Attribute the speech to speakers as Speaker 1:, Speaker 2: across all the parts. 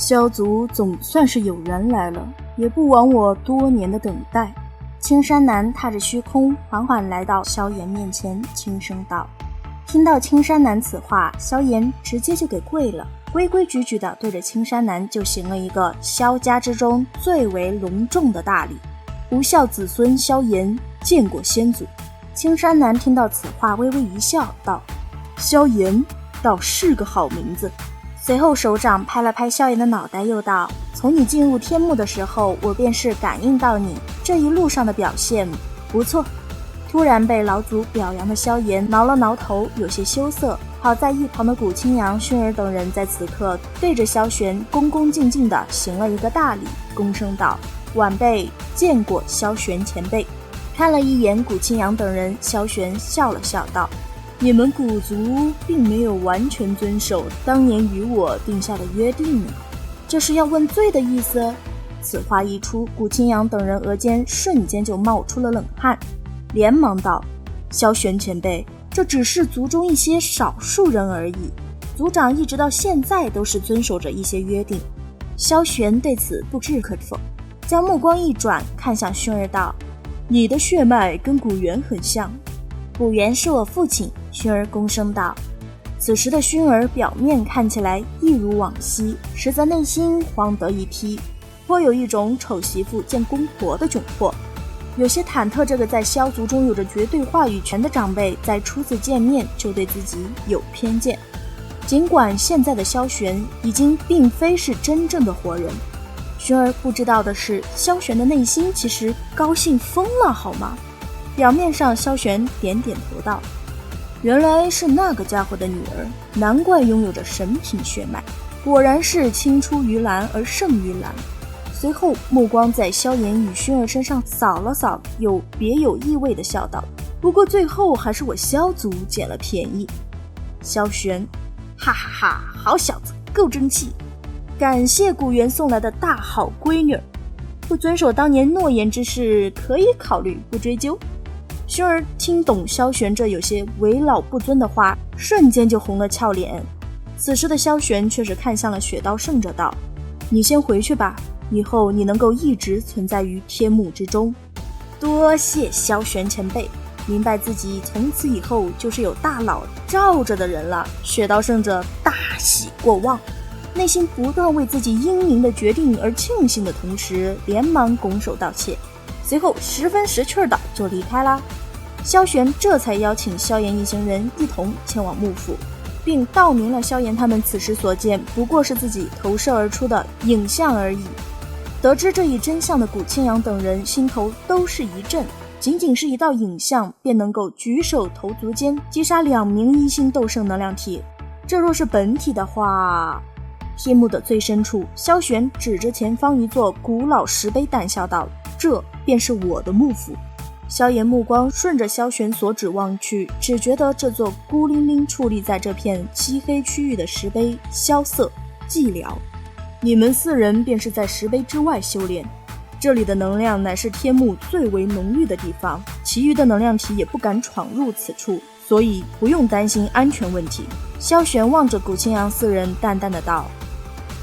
Speaker 1: 萧族总算是有人来了，也不枉我多年的等待。青山南踏着虚空，缓缓来到萧炎面前，轻声道。听到青山南此话，萧炎直接就给跪了，规规矩矩地对着青山南就行了一个萧家之中最为隆重的大礼。无孝子孙萧炎见过先祖。青山南听到此话，微微一笑，道：萧炎倒是个好名字。随后手掌拍了拍萧炎的脑袋，又道：从你进入天幕的时候，我便是感应到你这一路上的表现不错。突然被老祖表扬的萧炎挠了挠头，有些羞涩。好在一旁的古清扬、薰儿等人在此刻对着萧玄恭恭敬敬地行了一个大礼，躬声道：晚辈见过萧玄前辈。看了一眼古清扬等人，萧玄笑了笑道：你们古族并没有完全遵守当年与我定下的约定呢，这是要问罪的意思？此话一出，古清扬等人额间瞬间就冒出了冷汗，连忙道：萧玄前辈，这只是族中一些少数人而已，族长一直到现在都是遵守着一些约定。萧玄对此不置可否，将目光一转，看向薰儿道：你的血脉跟古元很像。古元是我父亲。薰儿躬声道。此时的薰儿表面看起来一如往昔，实则内心慌得一批，颇有一种丑媳妇见公婆的窘迫，有些忐忑这个在萧族中有着绝对话语权的长辈在初次见面就对自己有偏见。尽管现在的萧玄已经并非是真正的活人，薰儿不知道的是，萧玄的内心其实高兴疯了好吗？表面上萧玄点点头道：原来是那个家伙的女儿，难怪拥有着神品血脉，果然是青出于蓝而胜于蓝。随后目光在萧炎与薰儿身上扫了扫，又别有意味地笑道：不过最后还是我萧族捡了便宜。萧玄：哈哈哈，好小子，够争气，感谢古元送来的大好闺女，不遵守当年诺言之事可以考虑不追究。薰儿听懂萧玄这有些为老不尊的话，瞬间就红了俏脸。此时的萧玄却是看向了雪刀圣者道：你先回去吧，以后你能够一直存在于天幕之中。多谢萧玄前辈，明白自己从此以后就是有大佬罩着的人了。雪刀圣者大喜过望，内心不断为自己英明的决定而庆幸的同时，连忙拱手道谢，随后十分识趣的就离开了。萧玄这才邀请萧炎一行人一同前往幕府，并道明了萧炎他们此时所见不过是自己投射而出的影像而已。得知这一真相的古清扬等人心头都是一震，仅仅是一道影像便能够举手投足间击杀2名1星斗圣能量体，这若是本体的话……天幕的最深处，萧玄指着前方一座古老石碑淡笑道：这便是我的幕府。萧炎目光顺着萧玄所指望去，只觉得这座孤零零矗立在这片漆黑区域的石碑萧瑟寂寥。你们4人便是在石碑之外修炼，这里的能量乃是天幕最为浓郁的地方，其余的能量体也不敢闯入此处，所以不用担心安全问题。萧玄望着古清扬4人淡淡的道：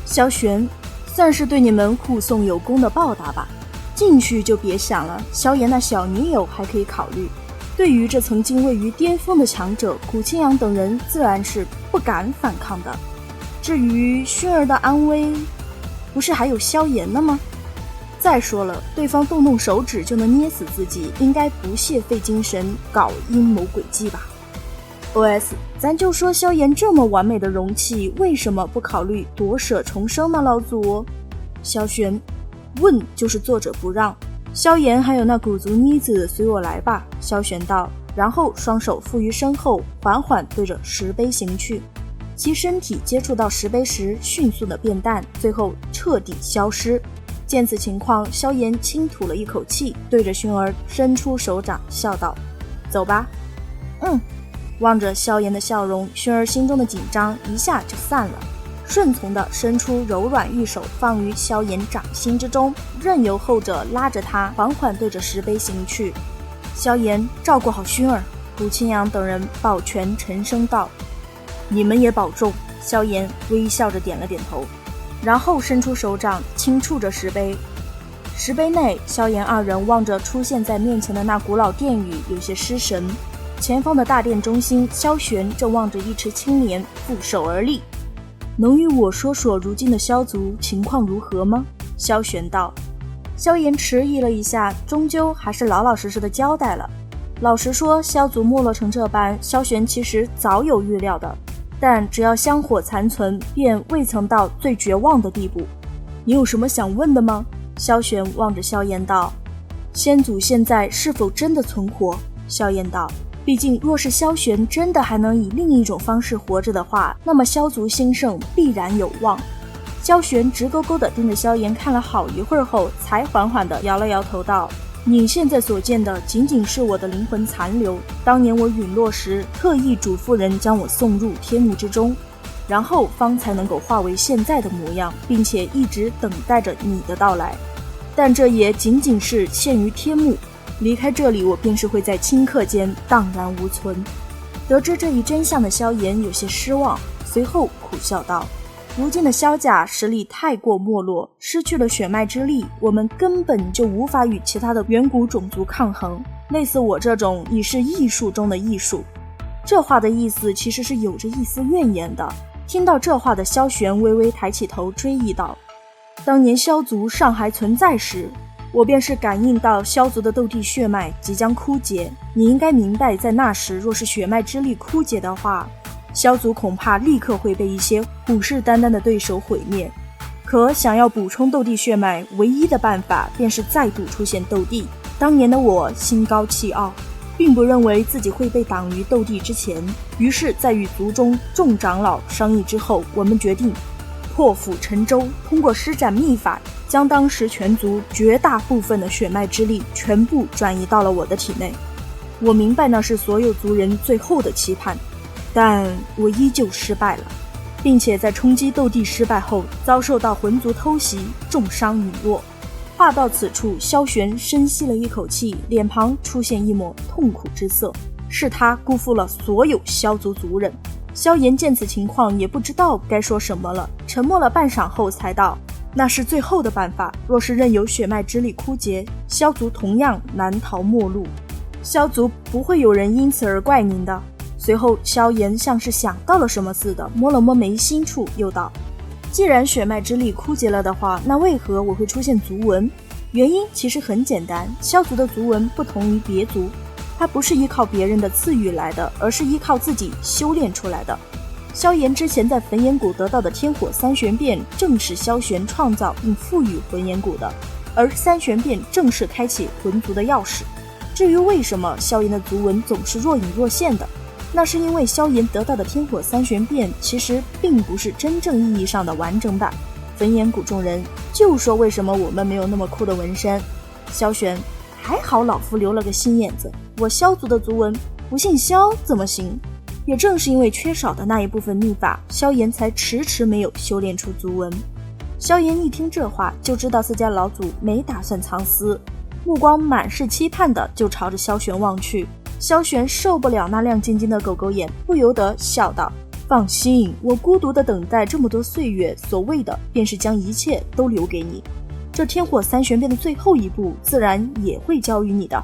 Speaker 1: 萧玄，算是对你们护送有功的报答吧，进去就别想了，萧炎那小女友还可以考虑。对于这曾经位于巅峰的强者，古清扬等人自然是不敢反抗的。至于薰儿的安危，不是还有萧炎呢吗？再说了，对方动动手指就能捏死自己，应该不屑费精神搞阴谋诡计吧。 OS 咱就说萧炎这么完美的容器，为什么不考虑夺舍重生呢？老祖。萧玄：问就是作者不让，萧炎还有那古族妮子随我来吧。萧玄道，然后双手负于身后，缓缓对着石碑行去。其身体接触到石碑时迅速的变淡，最后彻底消失。见此情况，萧炎轻吐了一口气，对着薰儿伸出手掌笑道：走吧。望着萧炎的笑容，薰儿心中的紧张一下就散了，顺从地伸出柔软玉手放于萧炎掌心之中，任由后者拉着他缓缓对着石碑行去。萧炎照顾好薰儿。古清扬等人抱拳沉声道：你们也保重。萧炎微笑着点了点头。然后伸出手掌轻触着石碑。石碑内，萧炎二人望着出现在面前的那古老殿宇，有些失神。前方的大殿中心，萧玄正望着一池青莲负手而立。能与我说说如今的萧族情况如何吗？萧玄道。萧炎迟疑了一下，终究还是老老实实的交代了。老实说，萧族没落成这般，萧玄其实早有预料的，但只要香火残存，便未曾到最绝望的地步。你有什么想问的吗？萧玄望着萧炎道。先祖现在是否真的存活？萧炎道。毕竟若是萧玄真的还能以另一种方式活着的话，那么萧族兴盛必然有望。萧玄直勾勾地盯着萧炎看了好一会儿后，才缓缓地摇了摇头道，你现在所见的仅仅是我的灵魂残留，当年我陨落时特意嘱咐人将我送入天幕之中，然后方才能够化为现在的模样，并且一直等待着你的到来。但这也仅仅是限于天幕，离开这里我便是会在顷刻间荡然无存。得知这一真相的萧炎有些失望，随后苦笑道，如今的萧家实力太过没落，失去了血脉之力，我们根本就无法与其他的远古种族抗衡，类似我这种已是艺术中的艺术。这话的意思其实是有着一丝怨言的。听到这话的萧玄微微抬起头追忆道，当年萧族尚还存在时，我便是感应到萧族的斗帝血脉即将枯竭，你应该明白，在那时若是血脉之力枯竭的话，萧族恐怕立刻会被一些虎视眈眈的对手毁灭。可想要补充斗帝血脉，唯一的办法便是再度出现斗帝。当年的我心高气傲，并不认为自己会被挡于斗帝之前，于是在与族中众长老商议之后，我们决定破釜沉舟，通过施展秘法，将当时全族绝大部分的血脉之力全部转移到了我的体内。我明白那是所有族人最后的期盼，但我依旧失败了，并且在冲击斗帝失败后遭受到魂族偷袭，重伤陨落。话到此处，萧玄深吸了一口气，脸庞出现一抹痛苦之色，是他辜负了所有萧族族人。萧炎见此情况也不知道该说什么了，沉默了半晌后才道，那是最后的办法，若是任由血脉之力枯竭，萧族同样难逃末路，萧族不会有人因此而怪您的。随后萧炎像是想到了什么似的，摸了摸眉心处，又道，既然血脉之力枯竭了的话，那为何我会出现族纹？原因其实很简单，萧族的族纹不同于别族，它不是依靠别人的赐予来的，而是依靠自己修炼出来的。萧炎之前在焚炎谷得到的天火三玄变，正是萧玄创造并赋予焚炎谷的，而三玄变正是开启魂族的钥匙。至于为什么萧炎的族纹总是若隐若现的，那是因为萧炎得到的天火三玄变其实并不是真正意义上的完整版。焚炎谷众人就说为什么我们没有那么酷的纹身，萧玄，还好老夫留了个心眼子，我萧族的族纹不姓萧怎么行？也正是因为缺少的那一部分秘法，萧炎才迟迟没有修炼出族纹。萧炎一听这话，就知道自家老祖没打算藏私，目光满是期盼的就朝着萧玄望去。萧玄受不了那亮晶晶的狗狗眼，不由得笑道，放心，我孤独的等待这么多岁月，所谓的便是将一切都留给你，这天火三玄变的最后一步自然也会交于你的。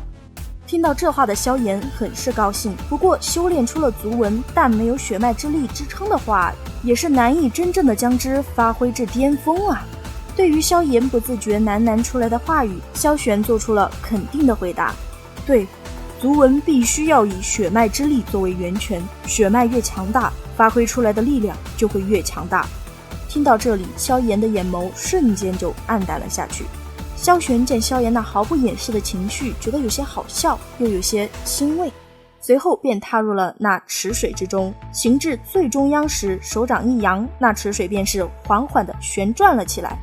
Speaker 1: 听到这话的萧炎很是高兴，不过修炼出了族纹但没有血脉之力支撑的话，也是难以真正的将之发挥至巅峰啊。对于萧炎不自觉喃出来的话语，萧玄做出了肯定的回答，对，族纹必须要以血脉之力作为源泉，血脉越强大，发挥出来的力量就会越强大。听到这里，萧炎的眼眸瞬间就暗淡了下去。萧玄见萧炎那毫不掩饰的情绪，觉得有些好笑，又有些欣慰，随后便踏入了那池水之中，行至最中央时，手掌一扬，那池水便是缓缓地旋转了起来，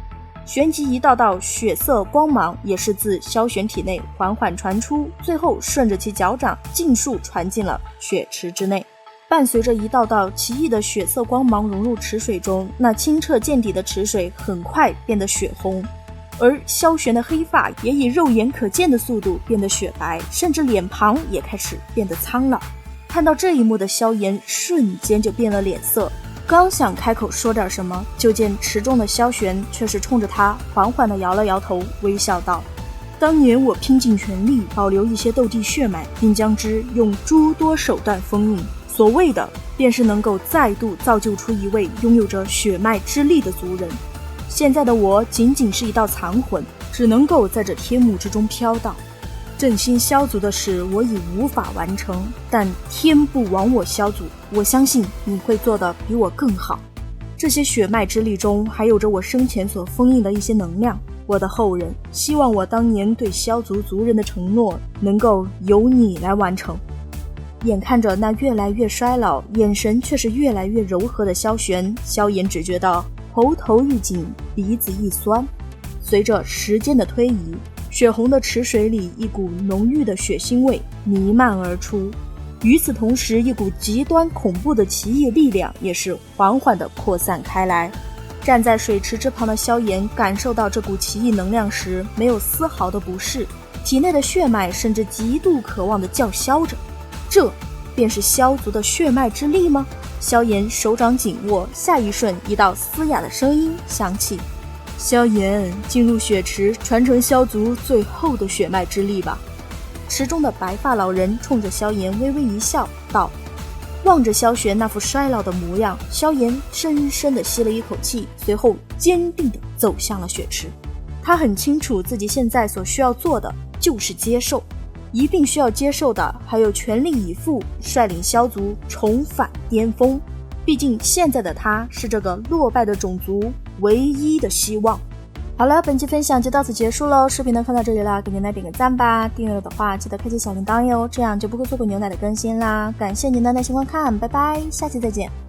Speaker 1: 旋即一道道血色光芒也是自萧玄体内缓缓传出，最后顺着其脚掌尽数传进了血池之内。伴随着一道道奇异的血色光芒融入池水中，那清澈见底的池水很快变得血红，而萧玄的黑发也以肉眼可见的速度变得雪白，甚至脸庞也开始变得苍老。看到这一幕的萧炎瞬间就变了脸色，刚想开口说点什么，就见池中的萧玄却是冲着他缓缓地摇了摇头，微笑道：当年我拼尽全力保留一些斗帝血脉，并将之用诸多手段封印，所谓的便是能够再度造就出一位拥有着血脉之力的族人。现在的我仅仅是一道残魂，只能够在这天幕之中飘荡。振兴萧族的事我已无法完成，但天不亡我萧族，我相信你会做得比我更好。这些血脉之力中还有着我生前所封印的一些能量，我的后人希望我当年对萧族族人的承诺能够由你来完成。眼看着那越来越衰老，眼神却是越来越柔和的萧玄，萧炎只觉得喉头一紧，鼻子一酸。随着时间的推移，血红的池水里一股浓郁的血腥味弥漫而出，与此同时，一股极端恐怖的奇异力量也是缓缓地扩散开来。站在水池之旁的萧炎感受到这股奇异能量时，没有丝毫的不适，体内的血脉甚至极度渴望地叫嚣着。这便是萧族的血脉之力吗？萧炎手掌紧握，下一瞬，一道嘶哑的声音响起：萧炎，进入血池，传承萧族最后的血脉之力吧。池中的白发老人冲着萧炎微微一笑，道：望着萧玄那副衰老的模样，萧炎深深地吸了一口气，随后坚定地走向了血池。他很清楚自己现在所需要做的就是接受，一并需要接受的还有全力以赴率领萧族重返巅峰。毕竟现在的他是这个落败的种族唯一的希望。好了，本期分享就到此结束喽。视频呢看到这里了，给牛奶点个赞吧，订阅了的话记得开启小铃铛哟，这样就不会错过牛奶的更新啦。感谢您的耐心观看，拜拜，下期再见。